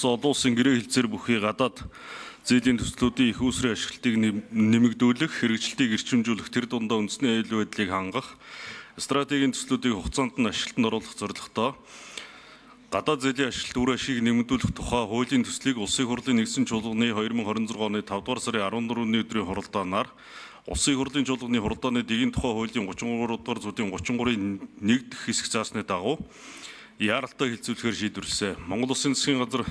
олон улсын гэрээ хэлцээр бүхий гадаад зээлийн төслүүдийн их үүсвэрийн ашиглалтыг нэмэгдүүлэх, хэрэгжилтийг эрчимжүүлэх, тэр дундаа үндэсний аюул байдлыг хангах, стратегийн төслүүдийг хугацаанд нь ашиглалтанд оруулах зорилготой гадаад зээлийн ашиглалт үр ашиг нэмэгдүүлэх тухай хуулийн төслийг Улсын хурлын нэгдсэн чуулганы 2026 оны 5 дугаар сарын 14-ний өдрийн хуралдаанаар Улсын хурлын чуулганы хуралдааны дэгийн тухай хуулийн 33 дугаар зүйлийн 33-ийн 1 дэх хэсэг заасны дагуу яаралтай хэлцүүлэхээр шийдвэрлэсэн. Монгол Улсын засгийн газар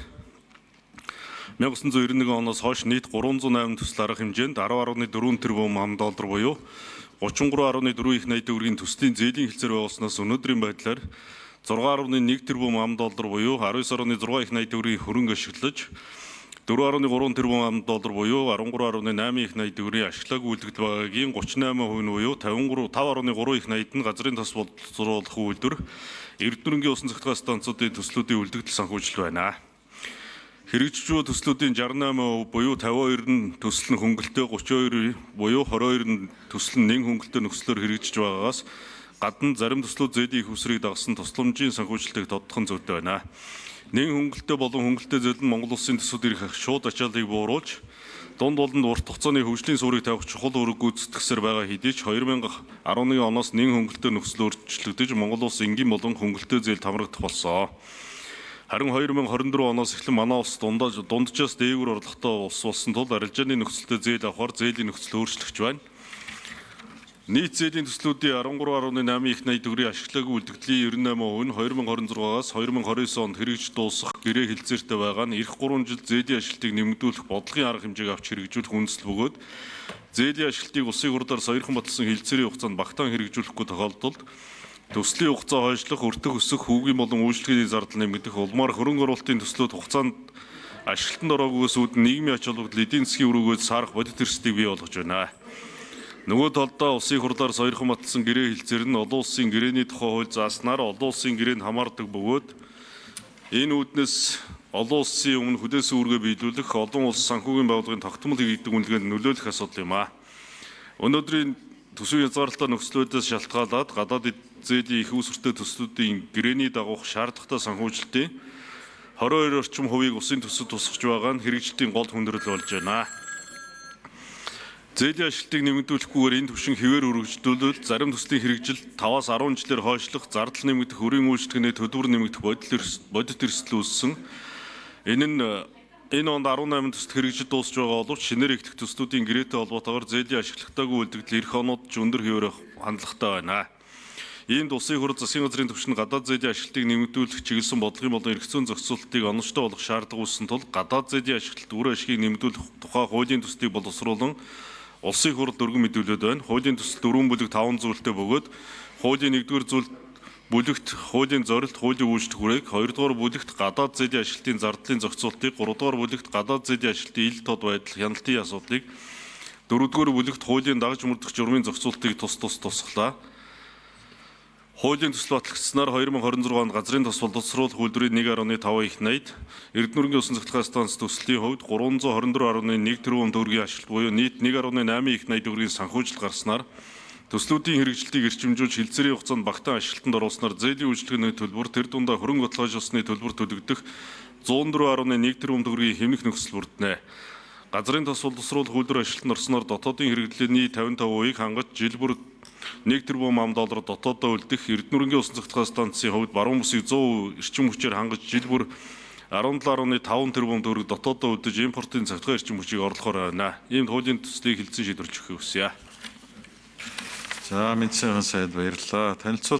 1991 оноос хойш нийт 308 төсөл арга хэмжээнд 10.4 тэрбум $, буюу 33.4 их найдын төгрөгийн төслийн зээлийн хэлцээр байгуулснаас өнөөдрийн байдлаар 6.1 тэрбум $, буюу 19.6 их найдын төгрөгийн хөрөнгө ашиглаж 4.3 тэрбум $, буюу 13.8 их найдын төгрөгийн ашиглаагүй үйлдэгдэл байгаагийн 38% нь буюу 5.3 их найд нь газрын тос боловсруулах үйлдвэр Эрдэнэтийн усан цахилгаан станцуудын төслүүдийн үлдэгдэл санхүүжилт байна. Хэрэгжиж буй төслүүдийн 68% буюу 52 нь төсөл нь хөнгөлөлтөө 32 буюу 22 нь төсөл нь нэн хөнгөлөлтөө нөхцлөөр хэрэгжиж байгаагаас гадна зарим төслүүд зээлийн их усрыг дагсан тусламжийн санхүүжилтийг тодтохон зүйтэй байна. Нэн хөнгөлөлтөө болон хөнгөлөлтөө зээл нь Монгол Улсын төсвүүд ирэх шууд ачааллыг бууруулж дунд болонд урт хугацааны хөгжлийн суурийг тавих чухал үүрэг гүйцэтгэсээр байгаа хэдий ч 2011 оноос нэн хөнгөлөлтөө нөхцөл өөрчлөгдөж Монгол Улс энгийн болон хөнгөлөлтөө зээл хамрагдах болсон. Харин 2024 оноос эхлэн манай улс дунджаас дээгүүр орлоготой улс болсон тул арилжааны нөхцөлтэй зээл авахар зээлийн нөхцөл өөрчлөгдөж байна. Нийт зээлийн төслүүдийн 13.8 их найдын төгрөгийн ашиглаагүй үлдэгдлийн 98% нь 2026-аас 2029 онд хэрэгж дуусах гэрээ хэлцээртэй байгаа нь эх 3 жил зээлийн ашиглалтыг нэмэгдүүлэх бодлогын арга хэмжээг авч хэрэгжүүлэх үндэслэл бөгөөд зээлийн ашиглалтыг улсын хурлаар саяхан баталсан хэлцээрийн хугацаанд багтаан хэрэгжүүлэхгүй тохиолдолд төслийн хугацаа хойшлох, өртөх өсөх, хүүгийн болон үйлчлэгийн зардал нэмэгдэх, улмаар хөрөнгө оруулалтын төслүүд хугацаанд ашиглалтанд ороогүйс үүдэн нийгмийн ач холбогдол эдийн засгийн өрөөгөөс саарах бодит эрсдлийг бий болгож байна. Нөгөө талдаа улсын хурлаар саяхан баталсан гэрээ хэлцээр нь олон улсын гэрээний тухай хууль зааснаар олон улсын гэрээнд хамаардаг бөгөөд энэ үүднээс олон улсын өмнө хүлээсэн үүргээ биелүүлэх олон улс санхүүгийн байгууллагын тогтмол хийгддэг үнэлгээнд нөлөөлөх асуудал юм а. Өнөөдрийн төсвийн хязгаарлалтай нөхцлөөдөөс шалтгаалаад гадаад зээлийн их үүсвэртэй төслүүдийн гэрээний дагуух шаардлагатай санхүүжилтийн 22 орчим хувийг улсын төсөв тусгаж байгаа нь хэрэгжилтийн гол хүндрэл болж байна. Зээлийн ашиглалтыг нэмэгдүүлэхгүйгээр энэ түвшин хэвээр өргөжлүүлвэл зарим төслийн хэрэгжилт 5-аас 10 жилээр хойшлох, зардал нэмэгдэх, хөрийн үйлчлэгний төлбөр нэмэгдэх бодит эрсдэл үүссэн. Энэ онд 18 төсөл хэрэгжиж дуусж байгаа боловч шинээр эхлэх төслүүдийн гэрээтэй холбоотойгоор зээлийн ашиглалтаагүй үлдэгдэл эх оноод ч өндөр хэвээр хандлагатай байна. Иймд улсын хурд засгийн газрын түвшинд гадаад зээлийн ашиглалтыг нэмэгдүүлэх чиглэсэн бодлогын болон эрх зүйн зохицуулалтыг оновчтой болгох шаардлага үүссэн тул гадаад зээлийн ашиглалт үр ашгийг нэмэгдүүлэх тухай хуулийн төслийг боловсруулан улсын хурд өргөн мэдүүлээд байна. Хуулийн төсөл 4 бүлэг 5 зүйлтэй бөгөөд хуулийн 1-р зүйл бүлэгт хуулийн зорилт, хуулийн үйлчлэх хүрээг, 2-р бүлэгт гадаад зээлийн ашиглалтын зардлын зохицуултыг, 3-р бүлэгт гадаад зээлийн ашиглалтын ил тод байдал, хяналтын асуудлыг, 4-р бүлэгт хуулийн дагаж мөрдөх журмын зохицуултыг тусглаа. Хуулийн төсөл батлагдсанаар 2026 онд газрын тос боловсруулах үйлдвэрийн 1.5 их найд, Эрдэнэтийн усан цахилгаан станц төслийн хувьд 324.1 тэрбум төгрөгийн ашиглалт буюу нийт 1.8 их найд төгрөгийн санхүүжилт гарснаар төслүүдийн хэрэгжилтийг эрчимжүүлж хэлцээрийн хугацаанд багтаан ашиглалтанд оруулснаар зээлийн үйлчлэгээний төлбөр, тэр дундаа хөрөнгө отлогож усны төлбөр төлөгдөх 104.1 тэрбум төгрөгийн хэмнэх нөхцөл бүрдэнэ. Газрын тос боловсруулах үйлдвэр ашиглалтанд орсноор дотоодын хэрэглээний 55%-ийг хангаж жил бүр 1 тэрбум $, дотоодоо үлдэх Эрдэнэтийн усан цахилгаан станцын хувьд баруун бүсийг 100% эрчим хүчээр хангаж жил бүр 17.5 тэрбум төгрөг дотоодоо үлдэж импортын цахилгаан эрчим хүчийг орлохоор байна. Иймд хуулийн төслийг хэлэлцэн шийдвэрлэж өгөх хүсье. За, мэдсэн сайд баярлалаа. Танилцуул